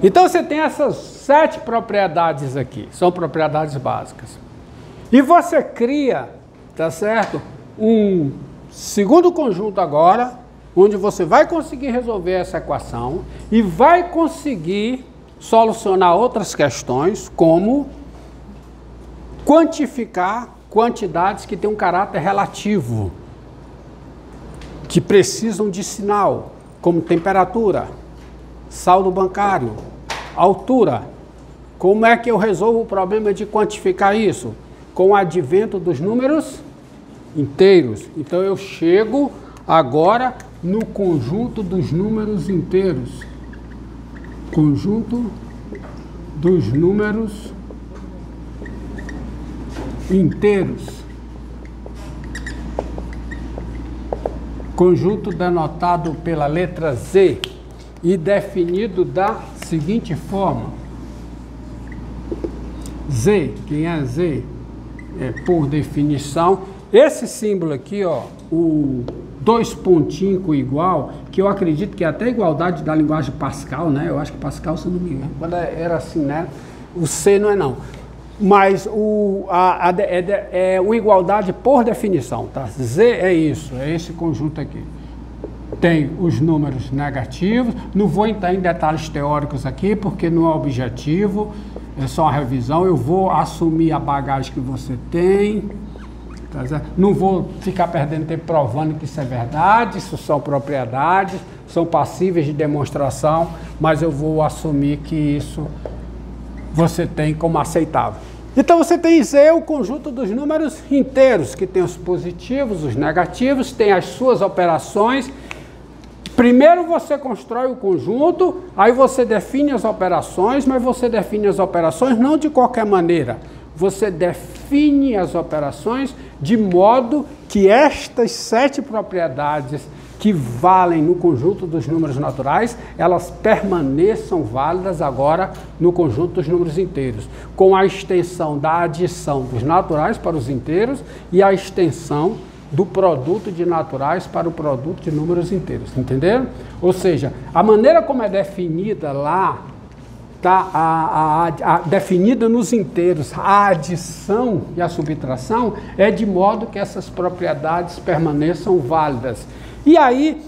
Então você tem essas 7 propriedades aqui, são propriedades básicas. E você cria, tá certo? Um segundo conjunto agora, onde você vai conseguir resolver essa equação e vai conseguir solucionar outras questões, como quantificar quantidades que têm um caráter relativo, que precisam de sinal, como temperatura, saldo bancário, altura. Como é que eu resolvo o problema de quantificar isso? Com o advento dos números inteiros. Então eu chego agora no conjunto dos números inteiros. Conjunto dos números inteiros. Conjunto denotado pela letra Z e definido da seguinte forma. Z, quem é Z? É, por definição, esse símbolo aqui, ó, o 2 pontinhos com igual, que eu acredito que é até igualdade da linguagem Pascal, né? Eu acho que Pascal, se não me engano, quando era assim, né? O C não é não. Mas é uma igualdade por definição, tá? Z é isso, é esse conjunto aqui. Tem os números negativos, não vou entrar em detalhes teóricos aqui, porque não é objetivo, é só uma revisão. Eu vou assumir a bagagem que você tem, tá certo? Não vou ficar perdendo tempo provando que isso é verdade, isso são propriedades, são passíveis de demonstração, mas eu vou assumir que isso você tem como aceitável. Então você tem Z, o conjunto dos números inteiros, que tem os positivos, os negativos, tem as suas operações. Primeiro você constrói o conjunto, aí você define as operações, mas você define as operações não de qualquer maneira. Você define as operações de modo que estas 7 propriedades que valem no conjunto dos números naturais, elas permaneçam válidas agora no conjunto dos números inteiros, com a extensão da adição dos naturais para os inteiros e a extensão do produto de naturais para o produto de números inteiros, entenderam? Ou seja, a maneira como é definida lá, tá, definida nos inteiros, a adição e a subtração é de modo que essas propriedades permaneçam válidas. E aí,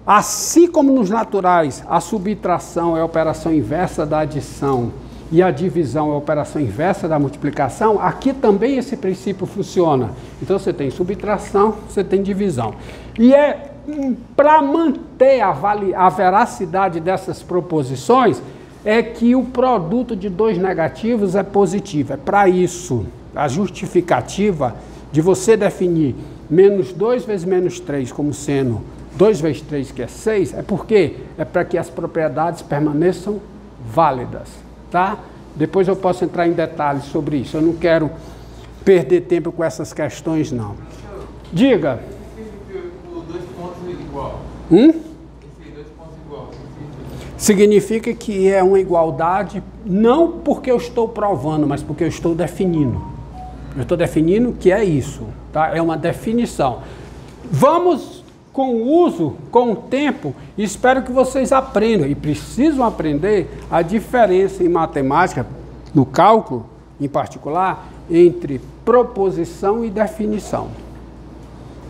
assim como nos naturais, a subtração é a operação inversa da adição e a divisão é a operação inversa da multiplicação, aqui também esse princípio funciona. Então você tem subtração, você tem divisão. E é para manter a veracidade dessas proposições, é que o produto de 2 negativos é positivo. É para isso, a justificativa de você definir menos 2 vezes menos 3 como sendo 2 vezes 3, que é 6, é porque é para que as propriedades permaneçam válidas, tá? Depois eu posso entrar em detalhes sobre isso, eu não quero perder tempo com essas questões, não. Diga. O 2 pontos igual. Esse 2 pontos igual. Significa que é uma igualdade, não porque eu estou provando, mas porque eu estou definindo. Eu estou definindo que é isso, tá? É uma definição. Vamos com o uso, com o tempo, e espero que vocês aprendam, e precisam aprender a diferença em matemática, no cálculo em particular, entre proposição e definição.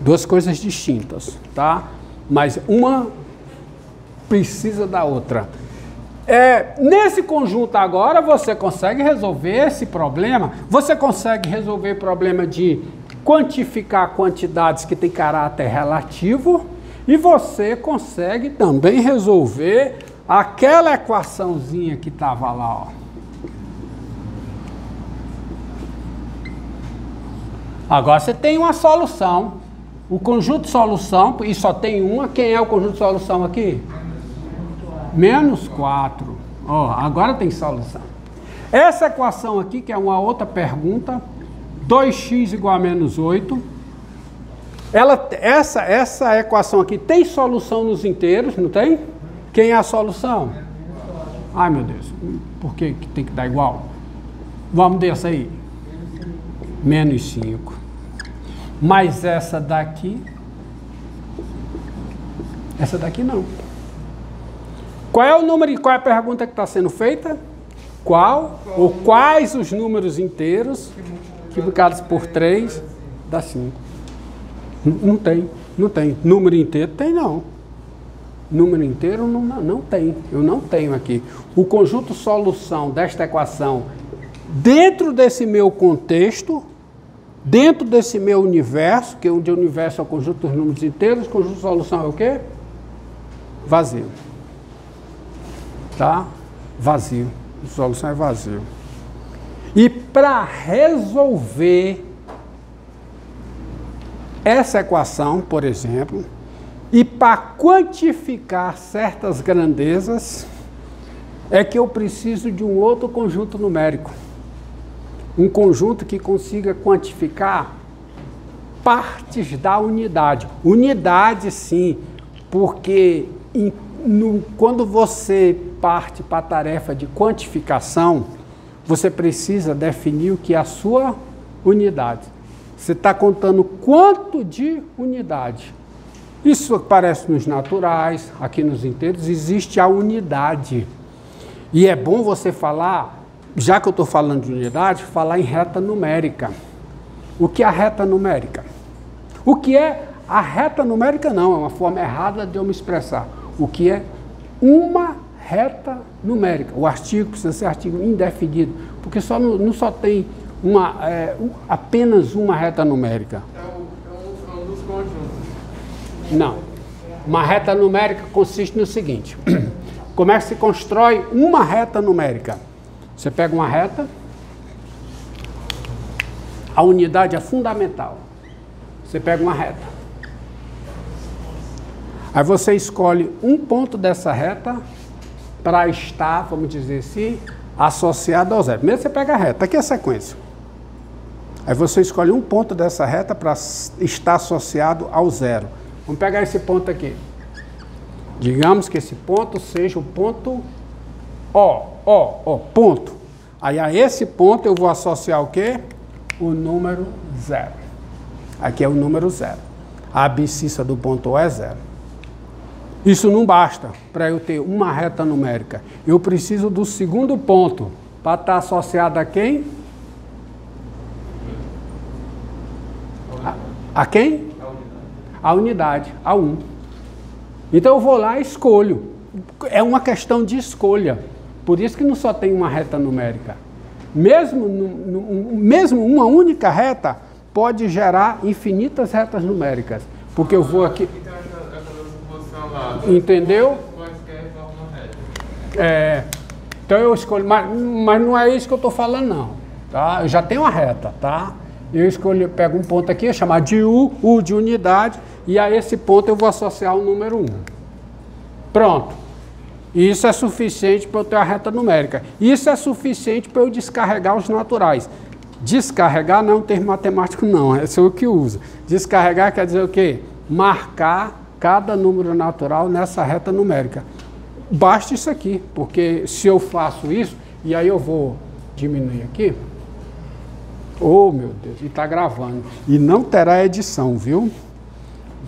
2 coisas distintas, tá? Mas uma precisa da outra. Nesse conjunto agora, você consegue resolver esse problema, você consegue resolver o problema de quantificar quantidades que têm caráter relativo e você consegue também resolver aquela equaçãozinha que estava lá, ó. Agora você tem uma solução. O conjunto de solução, e só tem uma, quem é o conjunto de solução aqui? Menos 4. Ó, agora tem solução. Essa equação aqui, que é uma outra pergunta, 2x igual a menos 8. Essa equação aqui tem solução nos inteiros, não tem? Quem é a solução? Ai, meu Deus. Por que tem que dar igual? Vamos dessa aí. Menos 5. Mas essa daqui não. Qual é o número e qual é a pergunta que está sendo feita? Qual ou quais os números inteiros que multiplicados por 3 dá 5? Não tem, não tem. Número inteiro tem não. Número inteiro não tem. Eu não tenho aqui. O conjunto solução desta equação, dentro desse meu contexto, dentro desse meu universo, que onde o universo é o conjunto dos números inteiros, o conjunto de solução é o quê? Vazio. Tá? Vazio. A solução é vazio. E para resolver essa equação, por exemplo, e para quantificar certas grandezas, é que eu preciso de um outro conjunto numérico. Um conjunto que consiga quantificar partes da unidade. Unidade, sim, porque quando você parte para a tarefa de quantificação, você precisa definir o que é a sua unidade. Você está contando quanto de unidade. Isso aparece nos naturais, aqui nos inteiros, existe a unidade. E é bom você falar, já que eu estou falando de unidade, falar em reta numérica. O que é a reta numérica? O que é a reta numérica? Não, é uma forma errada de eu me expressar. O que é uma reta numérica? O artigo precisa ser artigo indefinido, porque não só tem apenas uma reta numérica. É um dos conjuntos. Não. Uma reta numérica consiste no seguinte. Como é que se constrói uma reta numérica? Você pega uma reta, a unidade é fundamental. Você pega uma reta. Aí você escolhe um ponto dessa reta para estar, vamos dizer assim, associado ao zero. Primeiro você pega a reta, aqui é a sequência. Aí você escolhe um ponto dessa reta para estar associado ao zero. Vamos pegar esse ponto aqui. Digamos que esse ponto seja o ponto O, ponto. Aí a esse ponto eu vou associar o quê? O número zero. Aqui é o número zero. A abscissa do ponto O é zero. Isso não basta para eu ter uma reta numérica. Eu preciso do segundo ponto para estar associado a quem? A quem? A unidade, a 1. Então eu vou lá e escolho. É uma questão de escolha. Por isso que não só tem uma reta numérica. Mesmo uma única reta pode gerar infinitas retas numéricas. Porque eu vou aqui... Entendeu? Então eu escolho, mas não é isso que eu estou falando não, tá? Eu já tenho uma reta, tá? Eu escolho, pego um ponto aqui, chamar de U de unidade, e a esse ponto eu vou associar o número 1. Pronto. Isso é suficiente para eu ter a reta numérica. Isso é suficiente para eu descarregar os naturais. Descarregar não é um termo matemático não, é o que usa. Descarregar quer dizer o quê? Marcar cada número natural nessa reta numérica. Basta isso aqui, porque se eu faço isso, e aí eu vou diminuir aqui, oh meu Deus, e está gravando, e não terá edição, viu?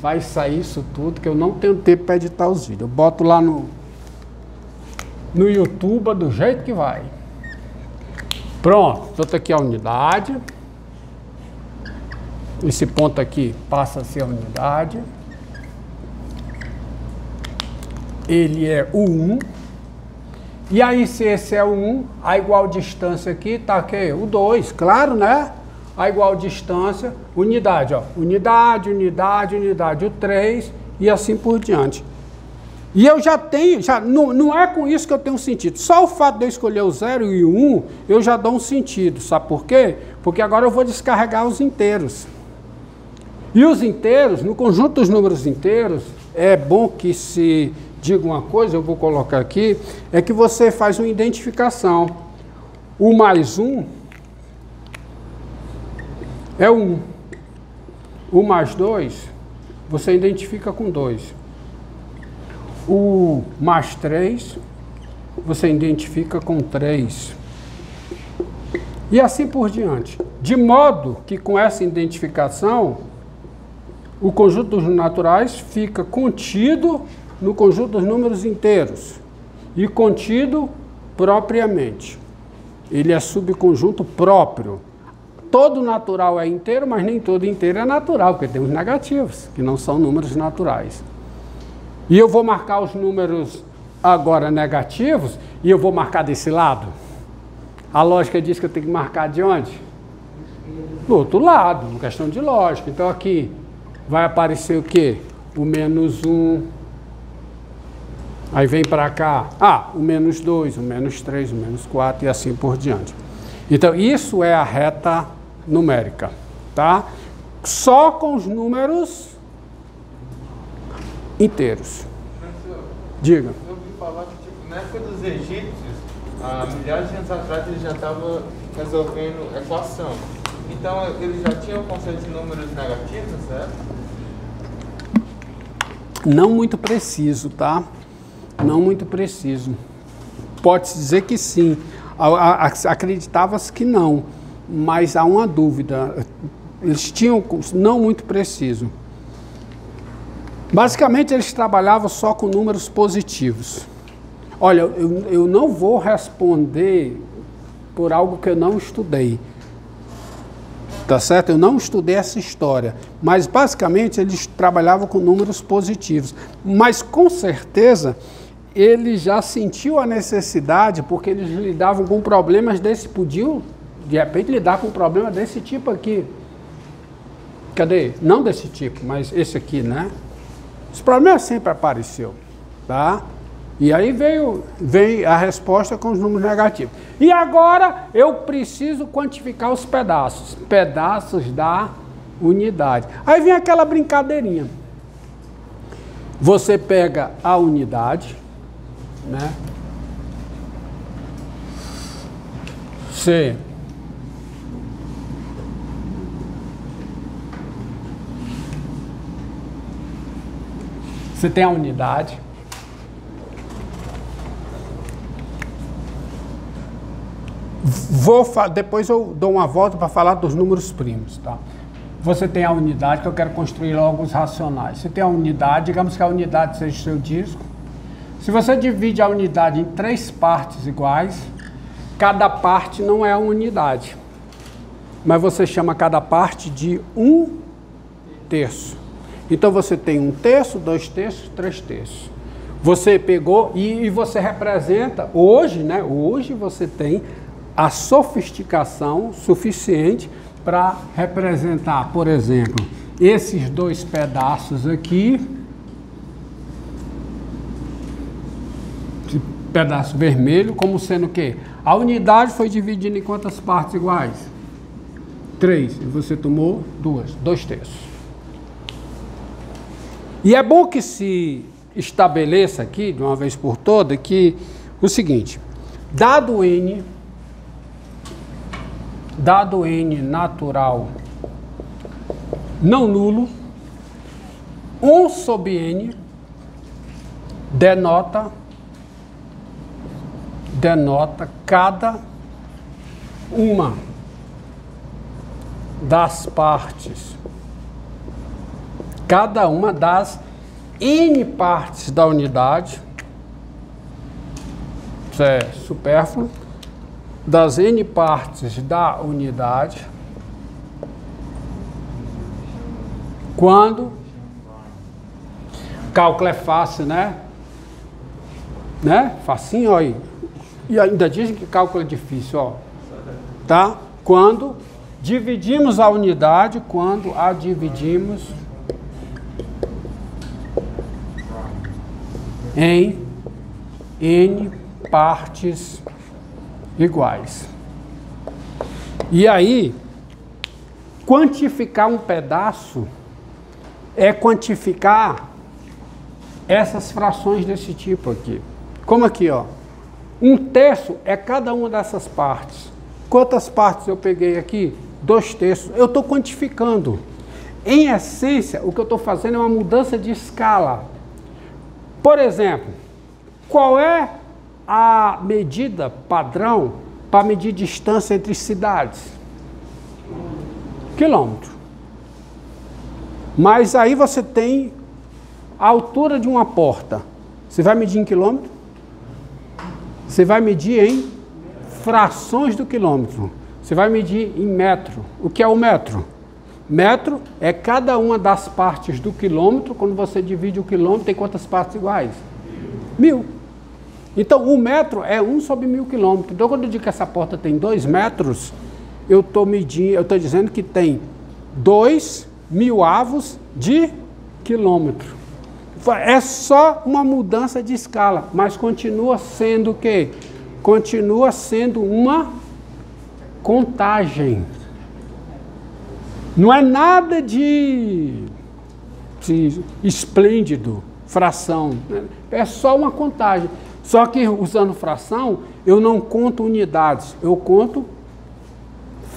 Vai sair isso tudo, que eu não tenho tempo para editar os vídeos. Eu boto lá no YouTube do jeito que vai. Pronto, estou aqui a unidade. Esse ponto aqui passa a ser a unidade. Ele é o 1. E aí, se esse é o 1, a igual distância aqui está o quê? O 2, claro, né? A igual distância, unidade, ó. Unidade, unidade, unidade, o 3 e assim por diante. E eu já tenho, não é com isso que eu tenho um sentido. Só o fato de eu escolher o 0 e o 1, eu já dou um sentido. Sabe por quê? Porque agora eu vou descarregar os inteiros. E os inteiros, no conjunto dos números inteiros, é bom que se diga uma coisa, eu vou colocar aqui, é que você faz uma identificação. O mais 1 é 1. O mais 2, você identifica com 2. O mais 3, você identifica com 3. E assim por diante. De modo que com essa identificação, o conjunto dos naturais fica contido no conjunto dos números inteiros. e contido propriamente. Ele é subconjunto próprio. Todo natural é inteiro, mas nem todo inteiro é natural, porque tem os negativos, que não são números naturais. E eu vou marcar os números agora negativos, e eu vou marcar desse lado. A lógica diz que eu tenho que marcar de onde? Do outro lado, uma questão de lógica. Então aqui vai aparecer o quê? O menos 1. Aí vem para cá, o menos 2, o menos 3, o menos 4 e assim por diante. Então isso é a reta numérica, tá? Só com os números inteiros. Diga. Eu ouvi falar que tipo, na época dos egípcios, há milhares de anos atrás, eles já estavam resolvendo equação. Então eles já tinham o conceito de números negativos, certo? Não muito preciso, tá? Não muito preciso. Pode-se dizer que sim. Acreditava-se que não, mas há uma dúvida. Eles tinham não muito preciso. Basicamente, eles trabalhavam só com números positivos. Olha, eu não vou responder por algo que eu não estudei. Tá certo? Eu não estudei essa história, mas basicamente eles trabalhavam com números positivos. Mas com certeza ele já sentiu a necessidade, porque eles lidavam com problemas desse, podiam de repente lidar com um problema desse tipo aqui. Cadê? Não desse tipo, mas esse aqui, né? Esse problema sempre apareceu, tá? E aí veio a resposta com os números negativos. E agora eu preciso quantificar os pedaços. Pedaços da unidade. Aí vem aquela brincadeirinha. Você pega a unidade, né? Você tem a unidade. Depois eu dou uma volta para falar dos números primos, tá? Você tem a unidade, que eu quero construir logo os racionais. Você tem a unidade, digamos que a unidade seja o seu disco. Se você divide a unidade em 3 partes iguais, cada parte não é a unidade. Mas você chama cada parte de 1/3. Então você tem 1/3, 2/3, 3/3. Você pegou e você representa, hoje, né? Hoje você tem a sofisticação suficiente para representar, por exemplo, esses 2 pedaços aqui, esse pedaço vermelho, como sendo o quê? A unidade foi dividida em quantas partes iguais? 3. E você tomou 2/3. E é bom que se estabeleça aqui, de uma vez por todas, que o seguinte, dado N natural não nulo, 1/N denota cada uma das partes, cada uma das N partes da unidade, isso é supérfluo, das N partes da unidade, quando, cálculo é fácil, né? Facinho, ó aí. E ainda dizem que cálculo é difícil, ó. Tá? Quando dividimos a unidade, quando a dividimos em N partes iguais. E aí, quantificar um pedaço é quantificar essas frações desse tipo aqui. Como aqui, ó. 1/3 é cada uma dessas partes. Quantas partes eu peguei aqui? 2/3. Eu estou quantificando. Em essência, o que eu estou fazendo é uma mudança de escala. Por exemplo, qual é a medida padrão para medir distância entre cidades? Quilômetro. Mas aí você tem a altura de uma porta. Você vai medir em quilômetro? Você vai medir em frações do quilômetro. Você vai medir em metro. O que é o metro? Metro é cada uma das partes do quilômetro. Quando você divide o quilômetro, tem quantas partes iguais? 1000. Então, o metro é 1/1000 quilômetros. Então, quando eu digo que essa porta tem 2 metros, eu estou medindo, eu estou dizendo que tem 2.000 avos de quilômetro. É só uma mudança de escala, mas continua sendo o quê? Continua sendo uma contagem. Não é nada de esplêndido, fração. É só uma contagem. Só que usando fração, eu não conto unidades, eu conto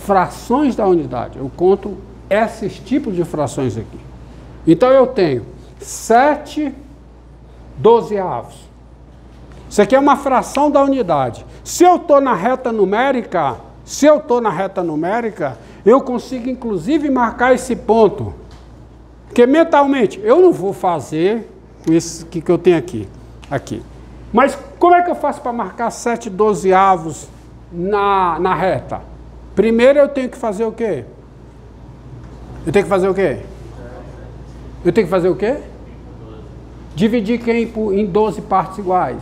frações da unidade. Eu conto esses tipos de frações aqui. Então eu tenho 7/12. Isso aqui é uma fração da unidade. Se eu estou na reta numérica, eu consigo inclusive marcar esse ponto. Porque mentalmente eu não vou fazer com isso que eu tenho aqui. Mas como é que eu faço para marcar 7/12 na reta? Primeiro eu tenho que fazer o quê? Eu tenho que fazer o quê? Dividir quem em 12 partes iguais?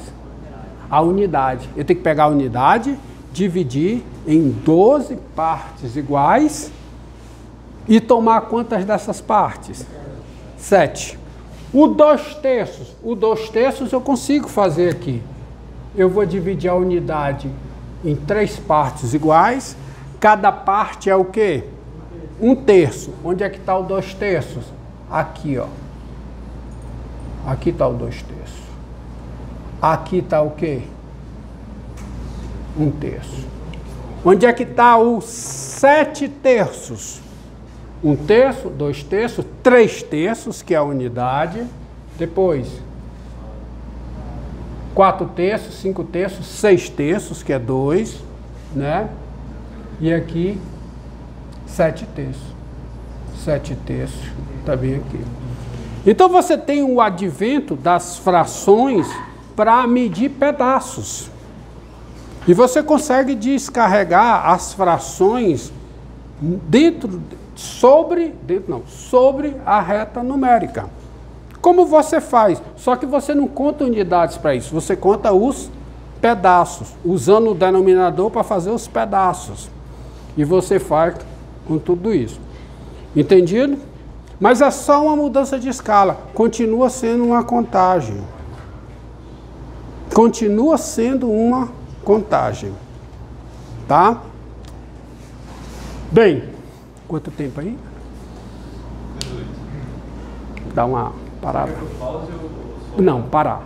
A unidade. Eu tenho que pegar a unidade, dividir em 12 partes iguais e tomar quantas dessas partes? 7. O 2/3. O 2/3 eu consigo fazer aqui. Eu vou dividir a unidade em 3 partes iguais. Cada parte é o quê? 1/3. Onde é que está o 2/3? Aqui, ó. Aqui está o 2/3. Aqui está o quê? 1/3. Onde é que está o 7/3? 1/3, 2/3, 3/3, que é a unidade. Depois, 4/3, 5/3, 6/3, que é 2, né? E aqui, 7/3. 7/3, está bem aqui. Então você tem o advento das frações para medir pedaços. E você consegue descarregar as frações sobre a reta numérica. Como você faz? Só que você não conta unidades para isso, você conta os pedaços, usando o denominador para fazer os pedaços. E você faz com tudo isso. Entendido? Mas é só uma mudança de escala. Continua sendo uma contagem. Continua sendo uma contagem. Tá? Bem, quanto tempo aí? Dá uma parada. Não, parar.